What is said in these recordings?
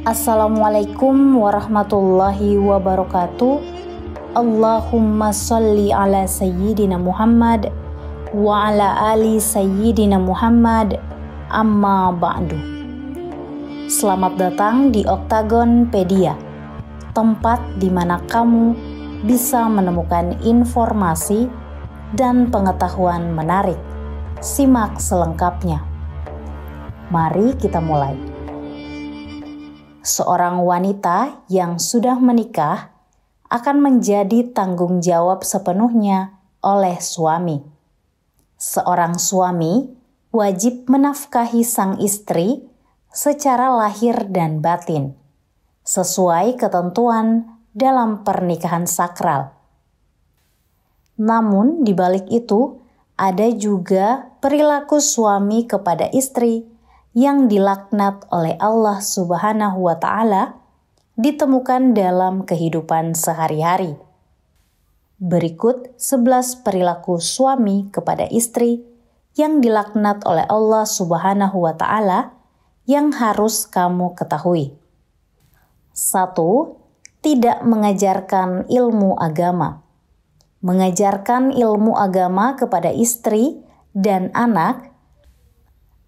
Assalamualaikum warahmatullahi wabarakatuh. Allahumma salli ala sayyidina Muhammad wa ala ali sayyidina Muhammad, amma ba'du. Selamat datang di Oktagonpedia, tempat di mana kamu bisa menemukan informasi dan pengetahuan menarik. Simak selengkapnya. Mari kita mulai. Seorang wanita yang sudah menikah akan menjadi tanggung jawab sepenuhnya oleh suami. Seorang suami wajib menafkahi sang istri secara lahir dan batin, sesuai ketentuan dalam pernikahan sakral. Namun di balik itu, ada juga perilaku suami kepada istri yang dilaknat oleh Allah Subhanahu wa Ta'ala ditemukan dalam kehidupan sehari-hari. Berikut 11 perilaku suami kepada istri yang dilaknat oleh Allah Subhanahu wa Ta'ala yang harus kamu ketahui. 1. Tidak mengajarkan ilmu agama. Mengajarkan ilmu agama kepada istri dan anak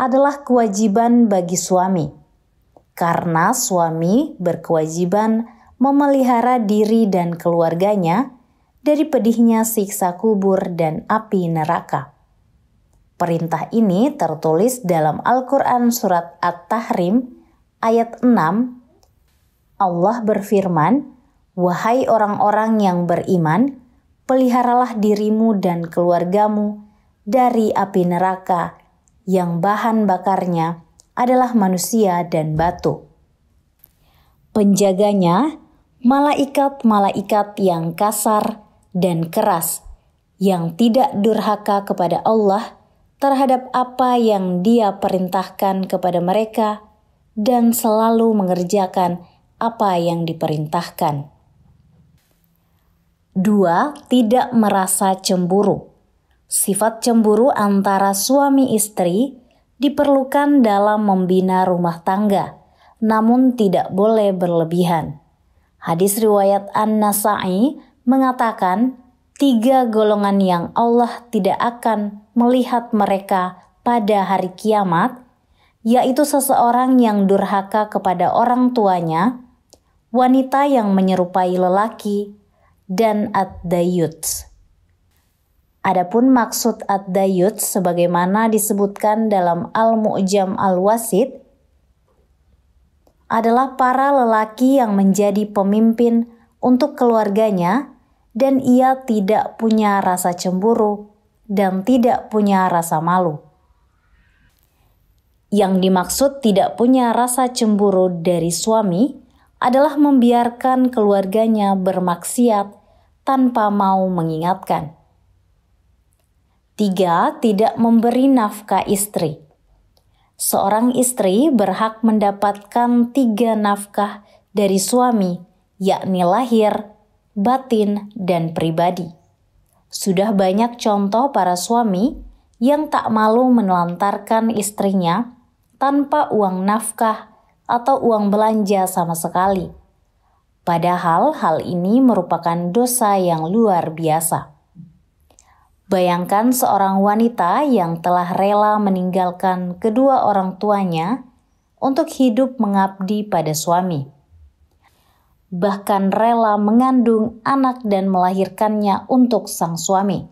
adalah kewajiban bagi suami, karena suami berkewajiban memelihara diri dan keluarganya dari pedihnya siksa kubur dan api neraka. Perintah ini tertulis dalam Al-Quran Surat At-Tahrim ayat 6. Allah berfirman, "Wahai orang-orang yang beriman, peliharalah dirimu dan keluargamu dari api neraka yang bahan bakarnya adalah manusia dan batu." Penjaganya, malaikat-malaikat yang kasar dan keras, yang tidak durhaka kepada Allah terhadap apa yang Dia perintahkan kepada mereka dan selalu mengerjakan apa yang diperintahkan. 2. Tidak merasa cemburu. Sifat cemburu antara suami istri diperlukan dalam membina rumah tangga, namun tidak boleh berlebihan. Hadis riwayat An-Nasa'i mengatakan, 3 golongan yang Allah tidak akan melihat mereka pada hari kiamat, yaitu seseorang yang durhaka kepada orang tuanya, wanita yang menyerupai lelaki, dan ad-dayyuts. Adapun maksud ad-dayyuts sebagaimana disebutkan dalam Al-Mu'jam Al-Wasit adalah para lelaki yang menjadi pemimpin untuk keluarganya dan ia tidak punya rasa cemburu dan tidak punya rasa malu. Yang dimaksud tidak punya rasa cemburu dari suami adalah membiarkan keluarganya bermaksiat tanpa mau mengingatkan. 3. Tidak memberi nafkah istri. Seorang istri berhak mendapatkan 3 nafkah dari suami, yakni lahir, batin, dan pribadi. Sudah banyak contoh para suami yang tak malu menelantarkan istrinya tanpa uang nafkah atau uang belanja sama sekali. Padahal hal ini merupakan dosa yang luar biasa. Bayangkan seorang wanita yang telah rela meninggalkan kedua orang tuanya untuk hidup mengabdi pada suami. Bahkan rela mengandung anak dan melahirkannya untuk sang suami,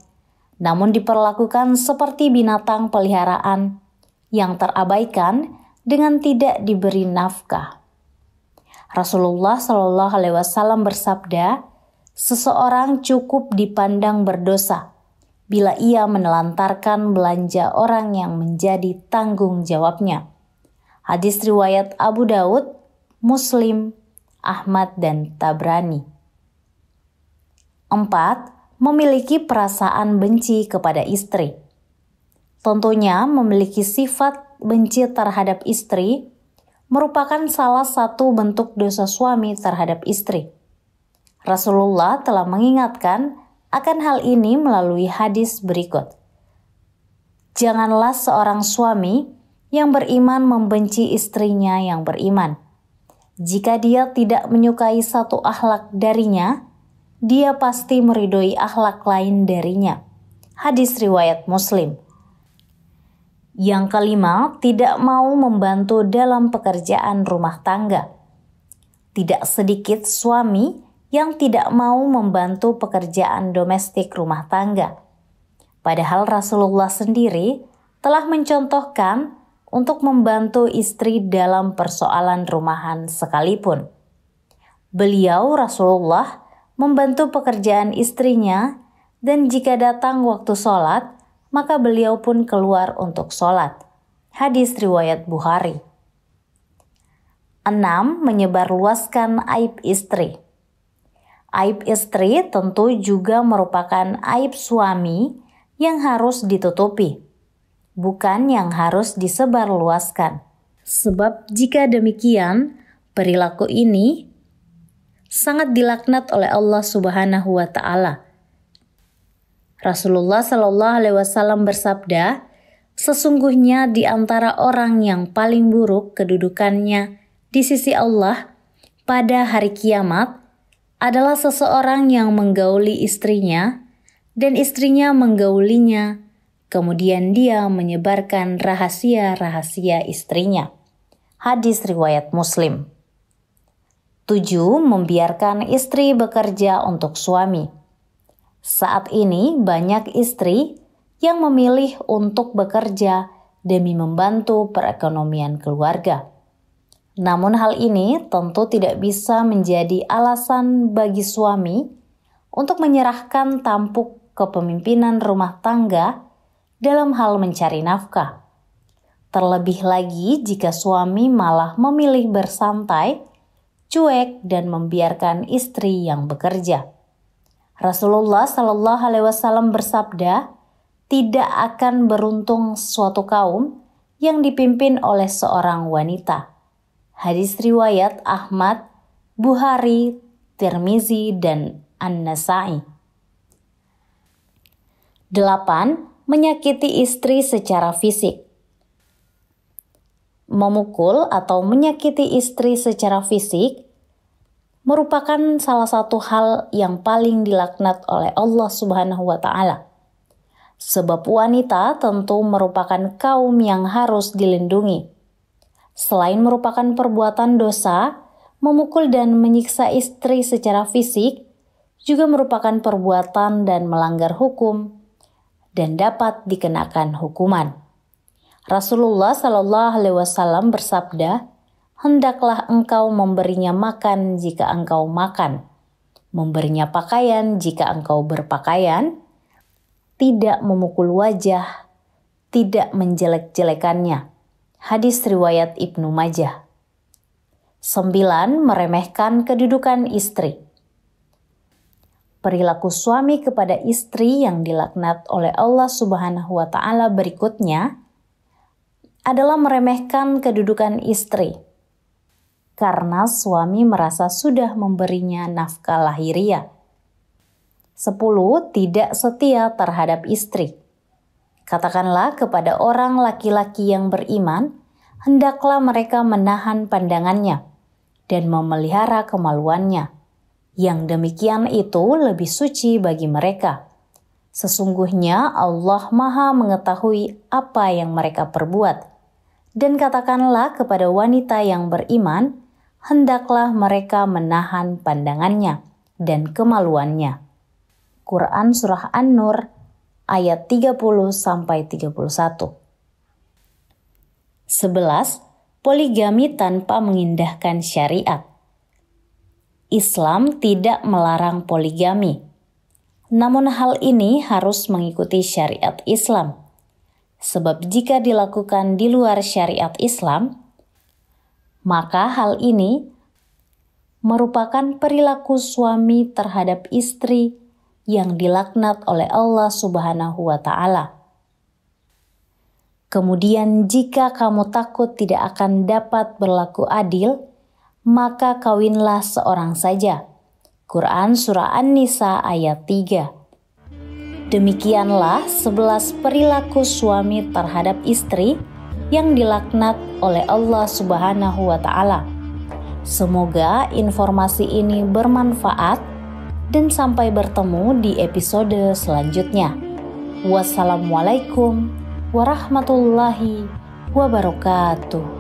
namun diperlakukan seperti binatang peliharaan yang terabaikan dengan tidak diberi nafkah. Rasulullah Shallallahu Alaihi Wasallam bersabda, seseorang cukup dipandang berdosa bila ia menelantarkan belanja orang yang menjadi tanggung jawabnya. Hadis riwayat Abu Daud, Muslim, Ahmad, dan Tabrani. 4. Memiliki perasaan benci kepada istri. Tentunya memiliki sifat benci terhadap istri merupakan salah satu bentuk dosa suami terhadap istri. Rasulullah telah mengingatkan akan hal ini melalui hadis berikut. Janganlah seorang suami yang beriman membenci istrinya yang beriman. Jika dia tidak menyukai satu akhlak darinya, dia pasti meridhoi akhlak lain darinya. Hadis riwayat Muslim. Yang kelima, tidak mau membantu dalam pekerjaan rumah tangga. Tidak sedikit suami yang tidak mau membantu pekerjaan domestik rumah tangga. Padahal Rasulullah sendiri telah mencontohkan untuk membantu istri dalam persoalan rumahan sekalipun. Beliau, Rasulullah, membantu pekerjaan istrinya, dan jika datang waktu sholat, maka beliau pun keluar untuk sholat. Hadis riwayat Bukhari. 6. Menyebarluaskan aib istri. Aib istri tentu juga merupakan aib suami yang harus ditutupi, bukan yang harus disebarluaskan. Sebab jika demikian, perilaku ini sangat dilaknat oleh Allah Subhanahu wa Ta'ala. Rasulullah Shallallahu Alaihi Wasallam bersabda, sesungguhnya di antara orang yang paling buruk kedudukannya di sisi Allah pada hari kiamat adalah seseorang yang menggauli istrinya dan istrinya menggaulinya, kemudian dia menyebarkan rahasia-rahasia istrinya. Hadis riwayat Muslim. 7. Membiarkan istri bekerja untuk suami. Saat ini banyak istri yang memilih untuk bekerja demi membantu perekonomian keluarga. Namun hal ini tentu tidak bisa menjadi alasan bagi suami untuk menyerahkan tampuk kepemimpinan rumah tangga dalam hal mencari nafkah. Terlebih lagi jika suami malah memilih bersantai, cuek, dan membiarkan istri yang bekerja. Rasulullah Shallallahu Alaihi Wasallam bersabda, tidak akan beruntung suatu kaum yang dipimpin oleh seorang wanita. Hadis riwayat Ahmad, Bukhari, Tirmizi, dan An-Nasa'i. 8. Menyakiti istri secara fisik. Memukul atau menyakiti istri secara fisik merupakan salah satu hal yang paling dilaknat oleh Allah Subhanahu wa Ta'ala. Sebab wanita tentu merupakan kaum yang harus dilindungi. Selain merupakan perbuatan dosa, memukul dan menyiksa istri secara fisik juga merupakan perbuatan dan melanggar hukum dan dapat dikenakan hukuman. Rasulullah Shallallahu Alaihi Wasallam bersabda, hendaklah engkau memberinya makan jika engkau makan, memberinya pakaian jika engkau berpakaian, tidak memukul wajah, tidak menjelek-jelekannya. Hadis riwayat Ibnu Majah. 9. Meremehkan kedudukan istri. Perilaku suami kepada istri yang dilaknat oleh Allah Subhanahu wa Ta'ala berikutnya adalah meremehkan kedudukan istri. Karena suami merasa sudah memberinya nafkah lahiriah. 10. Tidak setia terhadap istri. Katakanlah kepada orang laki-laki yang beriman, hendaklah mereka menahan pandangannya dan memelihara kemaluannya. Yang demikian itu lebih suci bagi mereka. Sesungguhnya Allah Maha mengetahui apa yang mereka perbuat. Dan katakanlah kepada wanita yang beriman, hendaklah mereka menahan pandangannya dan kemaluannya. Quran Surah An-Nur ayat 30-31. 11. Poligami tanpa mengindahkan syariat. Islam tidak melarang poligami. Namun hal ini harus mengikuti syariat Islam. Sebab jika dilakukan di luar syariat Islam, maka hal ini merupakan perilaku suami terhadap istri yang dilaknat oleh Allah Subhanahu wa Ta'ala. Kemudian jika kamu takut tidak akan dapat berlaku adil, maka kawinlah seorang saja. Quran Surah An-Nisa ayat 3. Demikianlah 11 perilaku suami terhadap istri yang dilaknat oleh Allah Subhanahu wa Ta'ala. Semoga informasi ini bermanfaat dan sampai bertemu di episode selanjutnya. Wassalamualaikum warahmatullahi wabarakatuh.